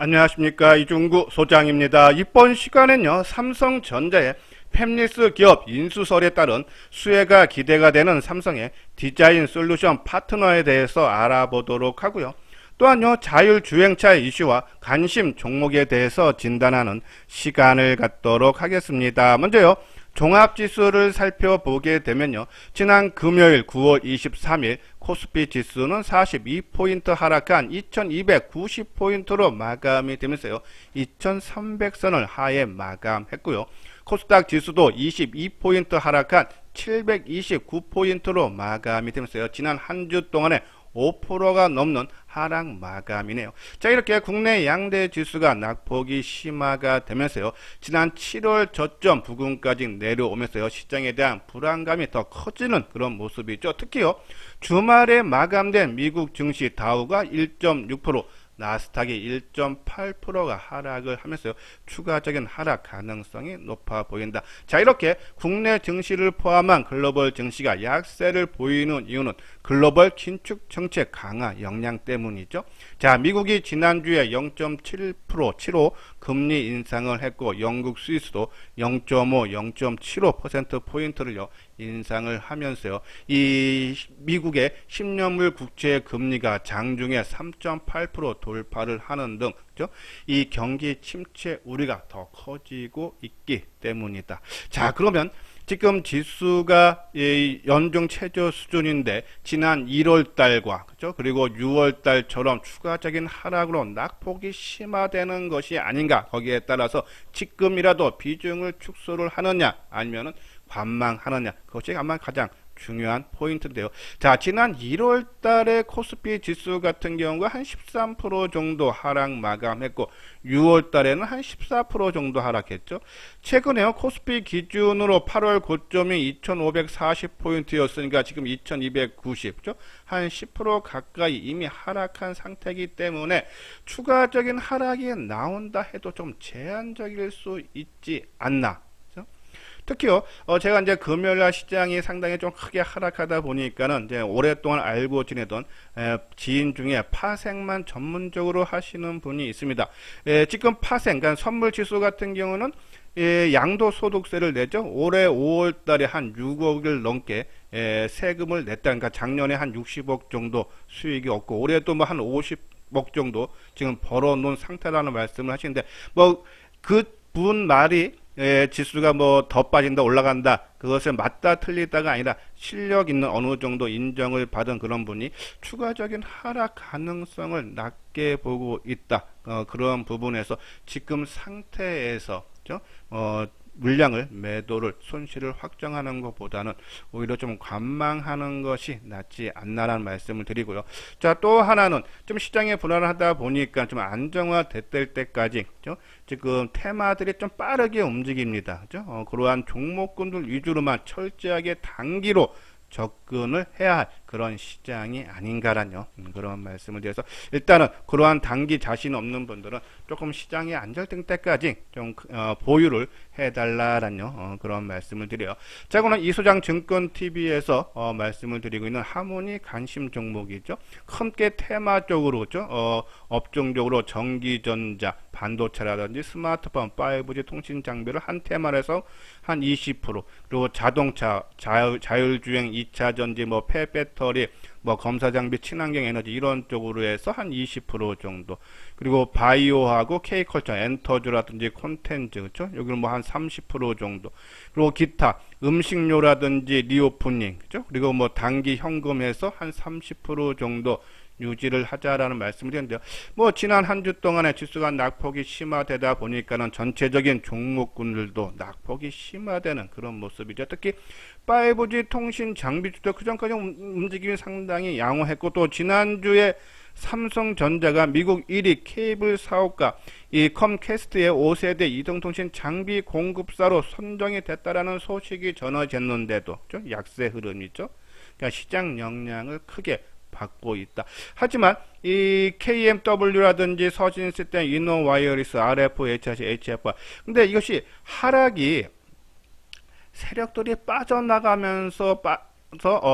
안녕하십니까, 이중구 소장입니다. 이번 시간엔요, 삼성전자의 팹리스 기업 인수설에 따른 수혜가 기대가 되는 삼성의 디자인 솔루션 파트너에 대해서 알아보도록 하고요. 또한요, 자율주행차 이슈와 관심 종목에 대해서 진단하는 시간을 갖도록 하겠습니다. 먼저요, 종합지수를 살펴보게 되면요, 지난 금요일 9월 23일 코스피 지수는 42포인트 하락한 2290포인트로 마감이 되면서요, 2300선을 하에 마감했고요. 코스닥 지수도 22포인트 하락한 729포인트로 마감이 되면서요, 지난 한 주 동안에 5%가 넘는 하락 마감이네요. 자, 이렇게 국내 양대 지수가 낙폭이 심화가 되면서요, 지난 7월 저점 부근까지 내려오면서요, 시장에 대한 불안감이 더 커지는 그런 모습이죠. 특히요, 주말에 마감된 미국 증시 다우가 1.6%, 나스닥이 1.8%가 하락을 하면서요, 추가적인 하락 가능성이 높아 보인다. 자, 이렇게 국내 증시를 포함한 글로벌 증시가 약세를 보이는 이유는 글로벌 긴축 정책 강화 영향 때문이죠. 자, 미국이 지난주에 0.7%, 금리 인상을 했고, 영국 스위스도 0.5, 0.75%포인트를요, 인상을 하면서요, 이 미국의 10년물 국채 금리가 장중에 3.8% 돌파를 하는 등, 이 경기 침체 우려가 더 커지고 있기 때문이다. 자, 그러면 지금 지수가 연중 최저 수준인데 지난 1월 달과 그리고 6월 달처럼 추가적인 하락으로 낙폭이 심화되는 것이 아닌가, 거기에 따라서 지금이라도 비중을 축소를 하느냐 아니면은 관망하느냐, 그것이 아마 가장 중요한 포인트인데요. 자, 지난 1월 달에 코스피 지수 같은 경우가 한 13% 정도 하락 마감했고, 6월 달에는 한 14% 정도 하락했죠. 최근에요, 코스피 기준으로 8월 고점이 2540포인트였으니까 지금 2290죠. 한 10% 가까이 이미 하락한 상태이기 때문에 추가적인 하락이 나온다 해도 좀 제한적일 수 있지 않나. 특히요, 제가 이제 금요일날 시장이 상당히 좀 크게 하락하다 보니까는 이제 오랫동안 알고 지내던 지인 중에 파생만 전문적으로 하시는 분이 있습니다. 지금 파생, 그러니까 선물 지수 같은 경우는 양도소득세를 내죠. 올해 5월 달에 한 6억을 넘게 세금을 냈다. 그러니까 작년에 한 60억 정도 수익이 없고, 올해도 뭐 한 50억 정도 지금 벌어놓은 상태라는 말씀을 하시는데, 뭐, 그 분 말이 지수가 뭐 더 빠진다 올라간다, 그것을 맞다 틀리다가 아니라 실력 있는 어느 정도 인정을 받은 그런 분이 추가적인 하락 가능성을 낮게 보고 있다. 그런 부분에서 지금 상태에서 물량을 매도를 손실을 확정하는 것보다는 오히려 좀 관망하는 것이 낫지 않나라는 말씀을 드리고요. 자, 또 하나는 좀 시장이 불안하다 보니까 좀 안정화됐을 때까지 지금 테마들이 좀 빠르게 움직입니다. 그러한 종목군들 위주로만 철저하게 단기로 접근을 해야 할 그런 시장이 아닌가라는 그런 말씀을 드려서, 일단은 그러한 단기 자신 없는 분들은 조금 시장이 안정될 때까지 좀 보유를 해달라는 그런 말씀을 드려요. 자, 그러면 이소장 증권TV에서 말씀을 드리고 있는 하모니 관심 종목이죠. 크게 테마적으로죠. 업종적으로 전기전자, 반도체라든지 스마트폰, 5G 통신 장비를 한 테마에서 한 20%, 그리고 자동차, 자율주행 2차전지, 뭐 폐배터리, 뭐 검사장비, 친환경 에너지 이런 쪽으로 해서 한 20% 정도, 그리고 바이오하고 K컬처, 엔터주라든지 콘텐츠, 그렇죠? 여기는 뭐 한 30% 정도, 그리고 기타 음식료라든지 리오프닝, 그렇죠? 그리고 뭐 단기 현금에서 한 30% 정도 유지를 하자라는 말씀을 드렸는데요. 뭐 지난 한 주 동안에 지수가 낙폭이 심화되다 보니까는 전체적인 종목군들도 낙폭이 심화되는 그런 모습이죠. 특히 5G 통신 장비주도 그전까지 움직임이 상당히 양호했고, 또 지난주에 삼성전자가 미국 1위 케이블 사업가 이 컴캐스트의 5세대 이동통신 장비 공급사로 선정이 됐다라는 소식이 전해졌는데도 좀 약세 흐름이죠. 그러니까 시장 영향을 크게 받고 있다. 하지만 이 KMW라든지 서진시스템, 이노와이어리스, RF, HRC, HFR, 근데 이것이 하락이 세력들이 빠져나가면서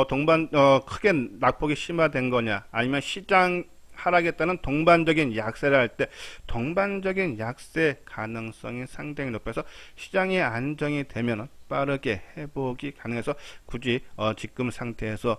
동반 크게 낙폭이 심화된 거냐, 아니면 시장 하락했다는 동반적인 약세를 할 때 동반적인 약세 가능성이 상당히 높아서 시장이 안정이 되면 빠르게 회복이 가능해서 굳이 지금 상태에서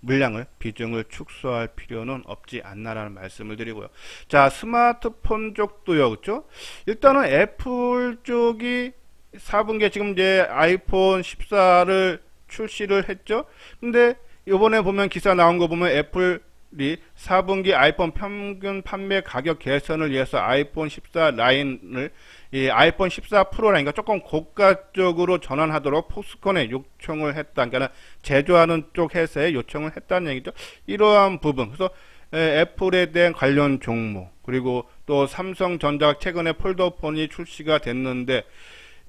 물량을 비중을 축소할 필요는 없지 않나라는 말씀을 드리고요. 자, 스마트폰 쪽도요, 그렇죠? 일단은 애플 쪽이 4분기에 지금 이제 아이폰 14를 출시를 했죠. 근데 이번에 보면 기사 나온 거 보면 애플이 4분기 아이폰 평균 판매 가격 개선을 위해서 아이폰 14 라인을 이 아이폰 14 프로라니까 조금 고가 쪽으로 전환하도록 포스콘에 요청을 했다. 그러니까 제조하는 쪽 회사에 요청을 했다는 얘기죠. 이러한 부분. 그래서 애플에 대한 관련 종목, 그리고 또 삼성전자가 최근에 폴더폰이 출시가 됐는데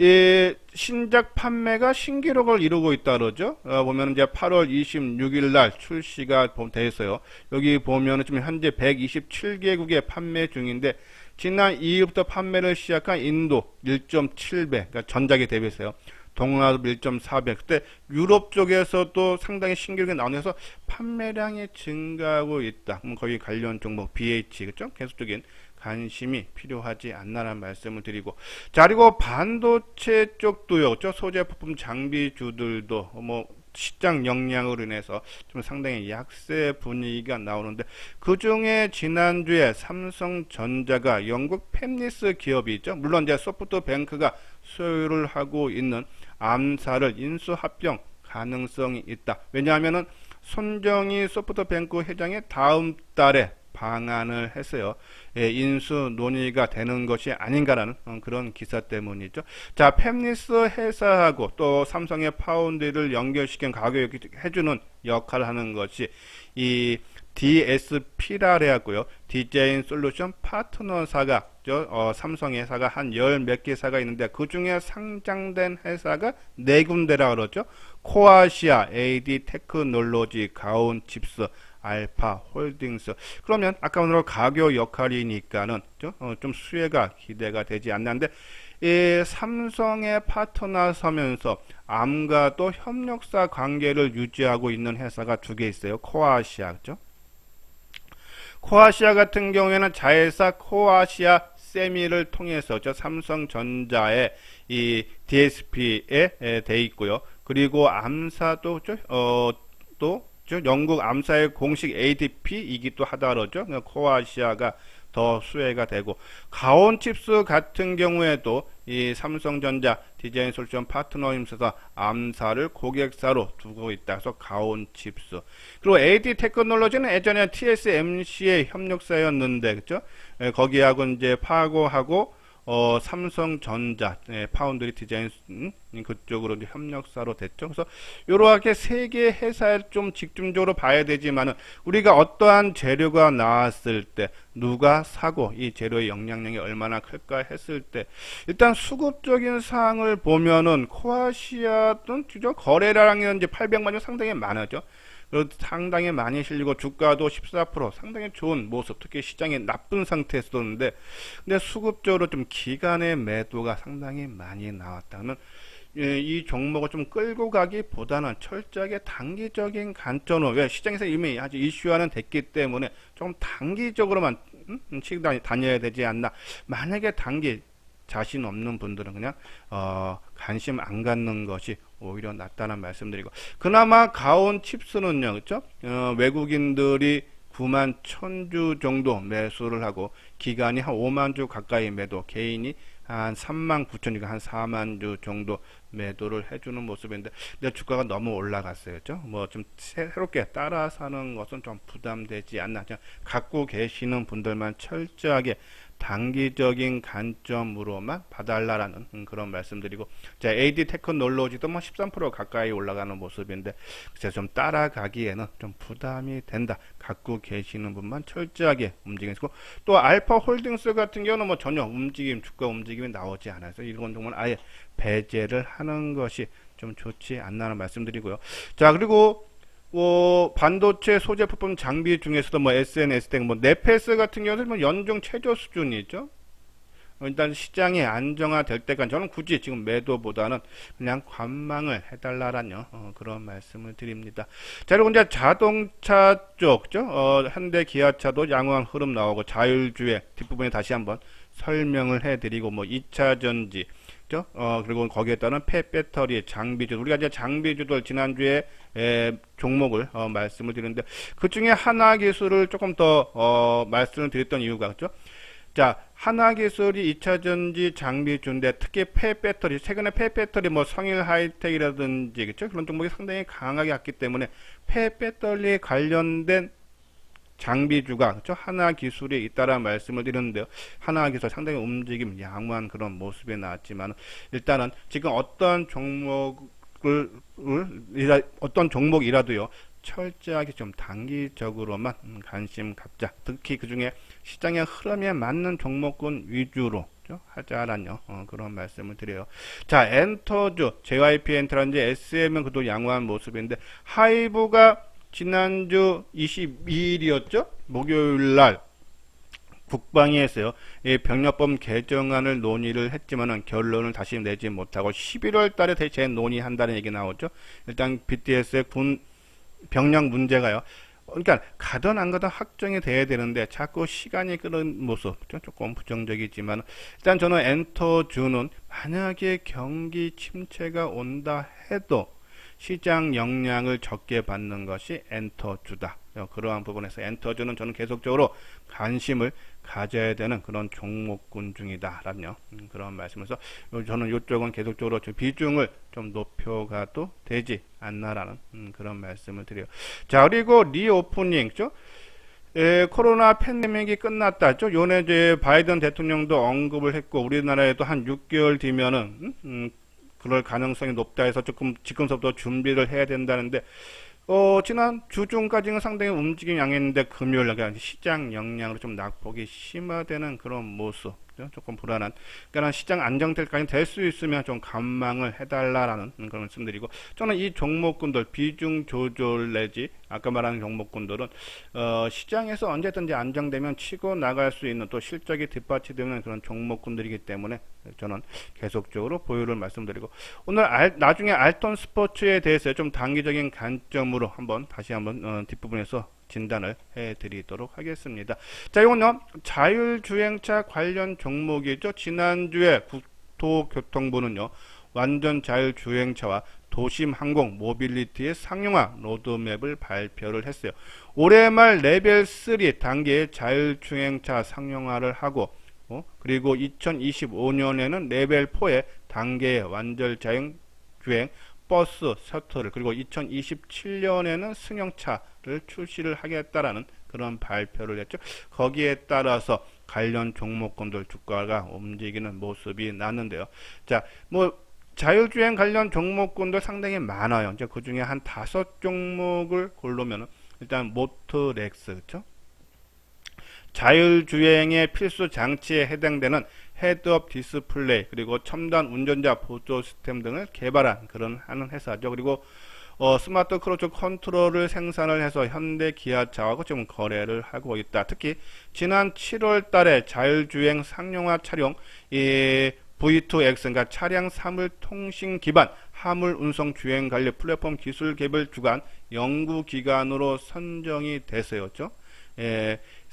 이 신작 판매가 신기록을 이루고 있다 그러죠. 보면 이제 8월 26일 날 출시가 돼 있어요. 여기 보면은 지금 현재 127개국에 판매 중인데 지난 2일부터 판매를 시작한 인도 1.7배, 그러니까 전작에 대비해서요. 동남아도 1.4배. 그때 유럽 쪽에서도 상당히 신기록이 나오면서 판매량이 증가하고 있다. 거기 관련 종목 BH, 그렇죠? 계속적인 관심이 필요하지 않나라는 말씀을 드리고, 자, 그리고 반도체 쪽도요, 그렇죠? 소재 부품 장비주들도 뭐 시장 영향으로 인해서 좀 상당히 약세 분위기가 나오는데, 그 중에 지난주에 삼성전자가 영국 팹리스 기업이 있죠. 물론 이제 소프트뱅크가 소유를 하고 있는 암사를 인수합병 가능성이 있다. 왜냐하면은 손정희 소프트뱅크 회장이 다음 달에 방안을 했어요. 인수 논의가 되는 것이 아닌가라는 그런 기사 때문이죠. 자, 팹리스 회사하고 또 삼성의 파운드를 연결시킨 가격 해주는 역할을 하는 것이 이 DSP라고 디자인 솔루션 파트너사가 삼성 회사가 한 열 몇 개 회사가 있는데 그 중에 상장된 회사가 네 군데라 그러죠. 코아시아, AD 테크놀로지, 가온 칩스, 알파 홀딩스. 그러면 아까 오늘 가격 역할이니까는 좀 수혜가 기대가 되지 않는데 이 삼성의 파트너 서면서 암과도 협력사 관계를 유지하고 있는 회사가 두 개 있어요. 코아시아, 그죠? 코아시아 같은 경우에는 자회사 코아시아 세미를 통해서 삼성전자의 이 DSP에 돼 있고요. 그리고 암사도 또 영국 암사의 공식 ADP이기도 하다 그러죠. 코아시아가 더 수혜가 되고, 가온칩스 같은 경우에도 이 삼성전자 디자인 솔루션 파트너임에서 암사를 고객사로 두고 있다. 그래서 가온칩스. 그리고 AD 테크놀로지는 예전에 TSMC의 협력사였는데, 그죠? 거기하고 이제 파고하고 삼성전자, 파운드리 디자인 그쪽으로 이제 협력사로 됐죠. 그래서 이렇게 세 개 회사에 좀 집중적으로 봐야 되지만은 우리가 어떠한 재료가 나왔을 때 누가 사고 이 재료의 영향력이 얼마나 클까 했을 때 일단 수급적인 사항을 보면은 코아시아는 거래량이 이제 800만 원 상당히 많아죠. 상당히 많이 실리고 주가도 14% 상당히 좋은 모습, 특히 시장이 나쁜 상태였었는데 근데 수급적으로 좀 기간의 매도가 상당히 많이 나왔다면 이 종목을 좀 끌고 가기보다는 철저하게 단기적인 관점으로, 왜 시장에서 이미 아주 이슈화는 됐기 때문에 좀 단기적으로만 치고 다녀야 되지 않나. 만약에 단기 자신 없는 분들은 그냥 관심 안 갖는 것이 오히려 낫다는 말씀드리고, 그나마 가온 칩스는요, 그렇죠? 외국인들이 9만 1000주 정도 매수를 하고 기간이 한 5만 주 가까이 매도, 개인이 한 3만 9천주가 한 4만 주 정도 매도를 해주는 모습인데, 근데 주가가 너무 올라갔어요, 그렇죠? 뭐 좀 새롭게 따라 사는 것은 좀 부담되지 않나. 그냥 갖고 계시는 분들만 철저하게 단기적인 관점으로만 봐달라는 그런 말씀드리고, 자, AD 테크놀로지도 뭐 13% 가까이 올라가는 모습인데 그래서 좀 따라가기에는 좀 부담이 된다. 갖고 계시는 분만 철저하게 움직이고, 또 알파 홀딩스 같은 경우는 뭐 전혀 주가 움직임이 나오지 않아서 이런 정말 아예 배제를 하는 것이 좀 좋지 않나는 말씀드리고요. 자, 그리고 반도체 소재 부품 장비 중에서도 뭐 SNS 등 뭐 네페스 같은 경우는 뭐 연중 최저 수준이죠. 일단 시장이 안정화될 때까지 저는 굳이 지금 매도보다는 그냥 관망을 해달라라는 그런 말씀을 드립니다. 자, 그리고 이제 자동차 쪽죠. 현대 기아차도 양호한 흐름 나오고 자율주행 뒷부분에 다시 한번 설명을 해드리고 뭐 2차 전지 그리고 거기에 따른 폐배터리, 장비주, 우리가 이제 장비주들 지난주에 종목을 말씀을 드렸는데 그 중에 하나기술을 조금 더 말씀을 드렸던 이유가 그죠? 자, 하나기술이 2차전지 장비주인데 특히 폐배터리, 최근에 폐배터리 뭐 성일 하이텍이라든지 그죠? 그런 종목이 상당히 강하게 왔기 때문에 폐배터리 관련된 장비주가 그렇죠? 하나기술이 있다라는 말씀을 드렸는데요. 하나기술 상당히 움직임 양호한 그런 모습이 나왔지만 일단은 지금 어떤 종목이라도요. 철저하게 좀 단기적으로만 관심 갖자. 특히 그 중에 시장의 흐름에 맞는 종목군 위주로 하자라는 그런 말씀을 드려요. 자, 엔터주, JYP 엔터라든지 SM은 그도 양호한 모습인데 하이브가 지난주 22일이었죠? 목요일날 국방위에서요. 이 병력법 개정안을 논의를 했지만은 결론을 다시 내지 못하고 11월 달에 재논의한다는 얘기 나오죠. 일단 BTS의 군 병력 문제가요. 그러니까 가든 안 가든 확정이 돼야 되는데 자꾸 시간이 끄는 모습 조금 부정적이지만 일단 저는 엔터주는 만약에 경기 침체가 온다 해도 시장 영향을 적게 받는 것이 엔터주다. 그러한 부분에서 엔터주는 저는 계속적으로 관심을 가져야 되는 그런 종목군 중이다라는 그런 말씀에서 저는 이쪽은 계속적으로 비중을 좀 높여가도 되지 않나라는 그런 말씀을 드려요. 자, 그리고 리오프닝죠. 코로나 팬데믹이 끝났다죠. 요번에 이제 바이든 대통령도 언급을 했고 우리나라에도 한 6개월 뒤면은 그럴 가능성이 높다 해서 조금 지금서부터 준비를 해야 된다는데 지난 주중까지는 상당히 움직임이 양했는데 금요일날 시장 영향으로 좀 낙폭이 심화되는 그런 모습 조금 불안한 그러니까 시장 안정될 때까지 될 수 있으면 좀 관망을 해달라라는 그런 말씀드리고 저는 이 종목군들 비중 조절 내지 아까 말한 종목군들은 시장에서 언제든지 안정되면 치고 나갈 수 있는 또 실적이 뒷받침되는 그런 종목군들이기 때문에 저는 계속적으로 보유를 말씀드리고 오늘 나중에 알톤 스포츠에 대해서 좀 단기적인 관점으로 한번 다시 한번 뒷부분에서 진단을 해드리도록 하겠습니다. 자, 이건요 자율주행차 관련 종목이죠. 지난주에 국토교통부는요 완전 자율주행차와 도심항공 모빌리티의 상용화 로드맵을 발표를 했어요. 올해 말 레벨 3 단계의 자율주행차 상용화를 하고 그리고 2025년에는 레벨 4의 단계의 완전 자율주행 버스, 셔틀을 그리고 2027년에는 승용차를 출시를 하겠다라는 그런 발표를 했죠. 거기에 따라서 관련 종목군들 주가가 움직이는 모습이 났는데요. 자, 뭐 자율주행 관련 종목군들 상당히 많아요. 이제 그 중에 한 5종목을 고르면은 일단 모터렉스, 그렇죠? 자율주행의 필수 장치에 해당되는 헤드업 디스플레이 그리고 첨단 운전자 보조 시스템 등을 개발한 그런 하는 회사죠. 그리고 스마트 크루즈 컨트롤을 생산을 해서 현대 기아차하고 지금 거래를 하고 있다. 특히 지난 7월 달에 자율주행 상용화 차량 V2X 그러니까 차량 사물 통신 기반 화물 운송 주행 관리 플랫폼 기술 개발 주간 연구 기관으로 선정이 됐어요.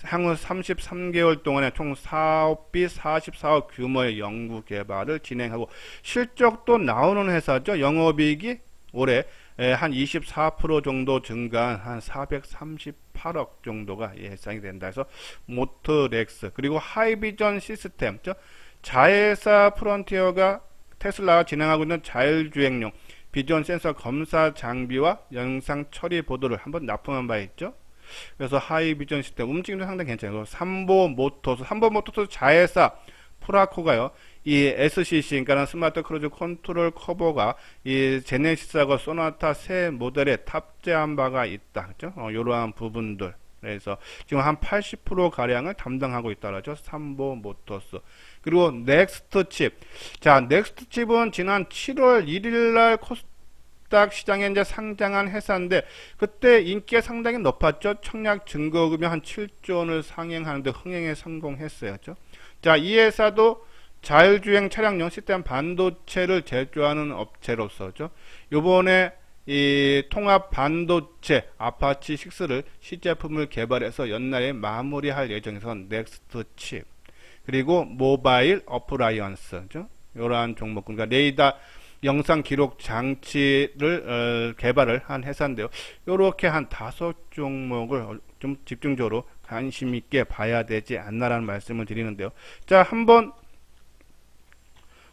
향후 33개월 동안에 총 사업비 44억 규모의 연구 개발을 진행하고 실적도 나오는 회사죠. 영업이익이 올해 한 24% 정도 증가한 한 438억 정도가 예상이 된다 해서 모터렉스 그리고 하이비전 시스템 자회사 프론티어가 테슬라가 진행하고 있는 자율주행용 비전 센서 검사 장비와 영상 처리 보드를 한번 납품한 바 있죠. 그래서 하이비전 시스템 움직임도 상당히 괜찮아요. 삼보모터스 자회사 프라코가요. 이 SCC 그러니까 스마트 크루즈 컨트롤 커버가 이 제네시스하고 소나타 새 모델에 탑재한 바가 있다. 그렇죠? 이러한 부분들. 그래서 지금 한 80% 가량을 담당하고 있다라죠. 삼보모터스. 그리고 넥스트 칩. 자, 넥스트 칩은 지난 7월 1일 날 코스닥 시장에 이제 상장한 회사인데 그때 인기가 상당히 높았죠. 청약 증거금이 한 7조 원을 상행하는데 흥행에 성공했어요. 그렇죠? 자, 이 회사도 자율주행 차량용 시스템 반도체를 제조하는 업체로서죠. 요번에 이 통합 반도체 아파치 6를 시제품을 개발해서 연내에 마무리할 예정에서 넥스트 칩, 그리고 모바일 어플라이언스죠. 이러한 종목, 그러니까 레이더 영상 기록 장치를 개발을 한 회사인데요. 이렇게 한 5종목을 좀 집중적으로 관심 있게 봐야 되지 않나라는 말씀을 드리는데요. 자, 한번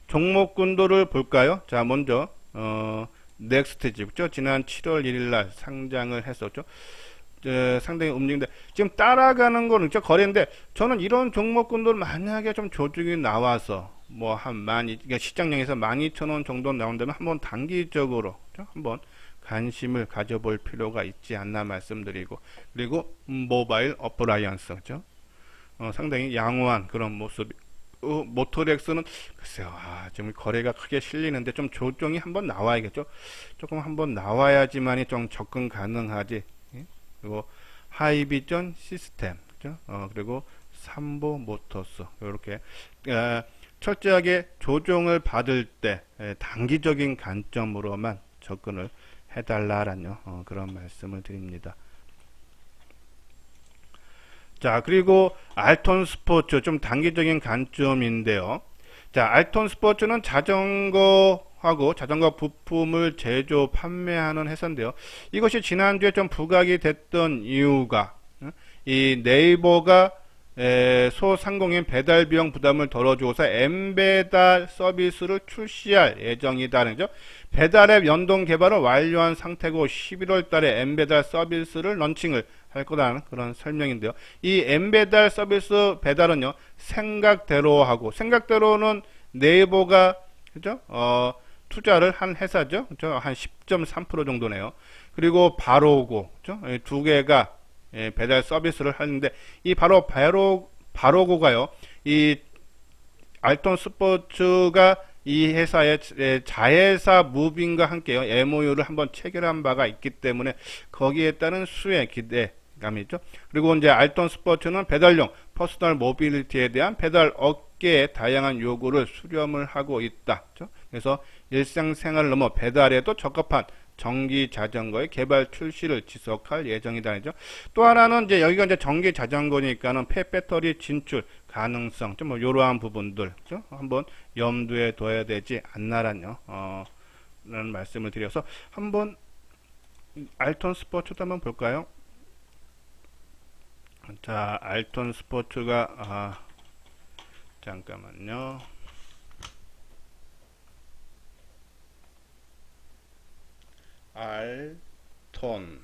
종목 군도를 볼까요? 자, 먼저 넥스트집죠. 지난 7월 1일 날 상장을 했었죠. 상당히 움직이는데 지금 따라가는 거는 거래인데, 저는 이런 종목군들 만약에 좀 조정이 나와서 뭐 한 그러니까 시장량에서 12,000원 정도 나온다면 한번 단기적으로 한번 관심을 가져볼 필요가 있지 않나 말씀드리고, 그리고 모바일 어플라이언스 상당히 양호한 그런 모습. 모토렉스는 글쎄요, 지금 거래가 크게 실리는데 좀 조정이 한번 나와야겠죠. 조금 한번 나와야지만이 좀 접근 가능하지. 그리고 하이비전 시스템, 그리고 삼보 모터스, 이렇게 철저하게 조정을 받을 때 단기적인 관점으로만 접근을 해달라라는 그런 말씀을 드립니다. 자, 그리고 알톤 스포츠, 좀 단기적인 관점인데요. 자, 알톤 스포츠는 자전거하고 자전거 부품을 제조 판매하는 회사인데요. 이것이 지난주에 좀 부각이 됐던 이유가 이 네이버가 소상공인 배달 비용 부담을 덜어주고서 엠배달 서비스를 출시할 예정이다는 거죠. 배달앱 연동 개발을 완료한 상태고 11월 달에 엠배달 서비스를 런칭을 할 거라는 그런 설명인데요. 이 엠배달 서비스 배달은요, 생각대로 하고, 생각대로는 네이버가 그죠? 투자를 한 회사죠. 그죠? 한 10.3% 정도네요. 그리고 바로고, 그죠? 두 개가 배달 서비스를 하는데, 이 바로고가요, 이 알톤 스포츠가 이 회사의 자회사 무빙과 함께요, MOU를 한번 체결한 바가 있기 때문에 거기에 따른 수혜 기대감이 있죠. 그리고 이제 알톤 스포츠는 배달용 퍼스널 모빌리티에 대한 배달 업계의 다양한 요구를 수렴을 하고 있다. 그렇죠? 그래서 일상생활을 넘어 배달에도 적합한 전기 자전거의 개발 출시를 지속할 예정이다죠. 또 하나는 이제 여기가 이제 전기 자전거니까는 폐배터리 진출 가능성, 좀 뭐 이러한 부분들 한번 염두에 둬야 되지 않나라는 라는 말씀을 드려서 한번 알톤 스포츠도 한번 볼까요? 자, 알톤 스포츠가 잠깐만요. 알톤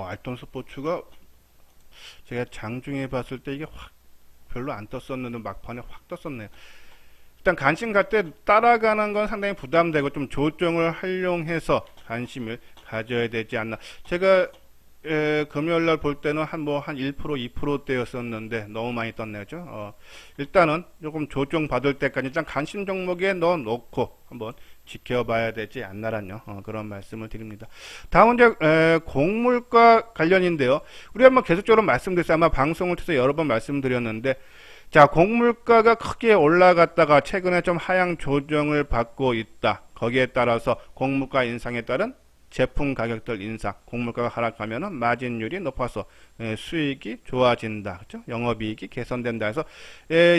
알톤 스포츠가 제가 장중에 봤을 때 이게 확 별로 안 떴었는데 막판에 확 떴었네요. 일단 관심 갈 때 따라가는 건 상당히 부담되고 좀 조정을 활용해서 관심을 가져야 되지 않나. 제가 금요일날 볼 때는 한 1%, 2%대였었는데 너무 많이 떴네요. 일단은 조금 조정 받을 때까지 일단 관심 종목에 넣어 놓고 한번 지켜봐야 되지 않나라는 그런 말씀을 드립니다. 다음은 이제 곡물과 관련인데요. 우리 한번 계속적으로 말씀드렸어요. 아마 방송을 통해서 여러 번 말씀드렸는데, 자, 곡물가가 크게 올라갔다가 최근에 좀 하향 조정을 받고 있다. 거기에 따라서 곡물가 인상에 따른 제품 가격들 인상, 곡물가가 하락하면은 마진율이 높아서 수익이 좋아진다. 그렇죠? 영업이익이 개선된다 해서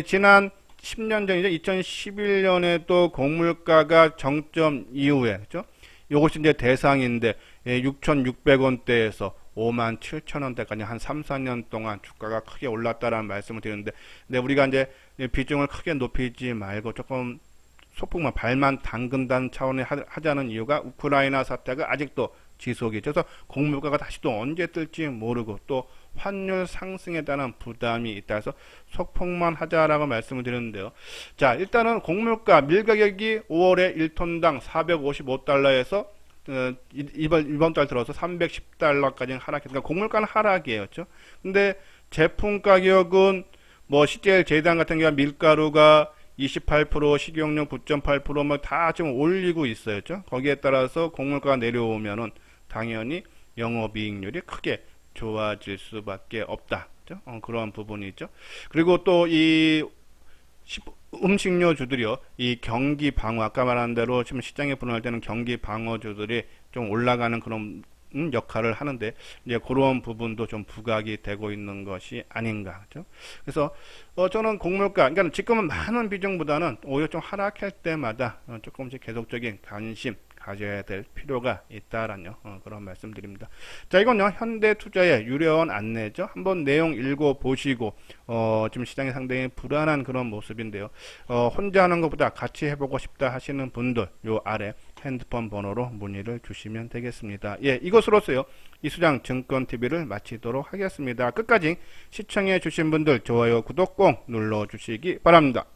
지난 10년 전이죠. 2011년에도 곡물가가 정점 이후에 그렇죠? 이것이 이제 대상인데 6,600원대에서 57,000원대까지 한 3, 4년 동안 주가가 크게 올랐다라는 말씀을 드리는데, 근데 우리가 이제 비중을 크게 높이지 말고 조금 소폭만 발만 담근다는 차원에 하자는 이유가 우크라이나 사태가 아직도 지속이 돼서 곡물가가 다시 또 언제 뜰지 모르고 또 환율 상승에 따른 부담이 있다 해서 소폭만 하자라고 말씀을 드렸는데요. 자, 일단은 곡물가 밀가격이 5월에 1톤당 455달러에서 이번 달 들어서 310달러까지 하락했으니까 그러니까 곡물가는 하락이에요. 그렇죠? 근데 제품 가격은 뭐 CJL 제당 같은 경우 밀가루가 28%, 식용유 9.8%뭐 다 지금 올리고 있어요. 그렇죠? 거기에 따라서 곡물가가 내려오면은 당연히 영업이익률이 크게 좋아질 수밖에 없다. 그죠? 그런 부분이죠. 그리고 또 이 음식료주들이요, 이 경기 방어, 아까 말한 대로 지금 시장에 분할 때는 경기 방어주들이 좀 올라가는 그런 역할을 하는데, 이제 그런 부분도 좀 부각이 되고 있는 것이 아닌가. 그죠? 그래서 저는 곡물가, 그러니까 지금은 많은 비중보다는 오히려 좀 하락할 때마다 조금씩 계속적인 관심 가져야 될 필요가 있다라는 그런 말씀드립니다. 자, 이건요 현대투자의 유료원 안내죠. 한번 내용 읽어 보시고 지금 시장이 상당히 불안한 그런 모습인데요. 혼자 하는 것보다 같이 해보고 싶다 하시는 분들 요 아래 핸드폰 번호로 문의를 주시면 되겠습니다. 예, 이것으로서요 이수장 증권TV를 마치도록 하겠습니다. 끝까지 시청해 주신 분들 좋아요 구독 꼭 눌러 주시기 바랍니다.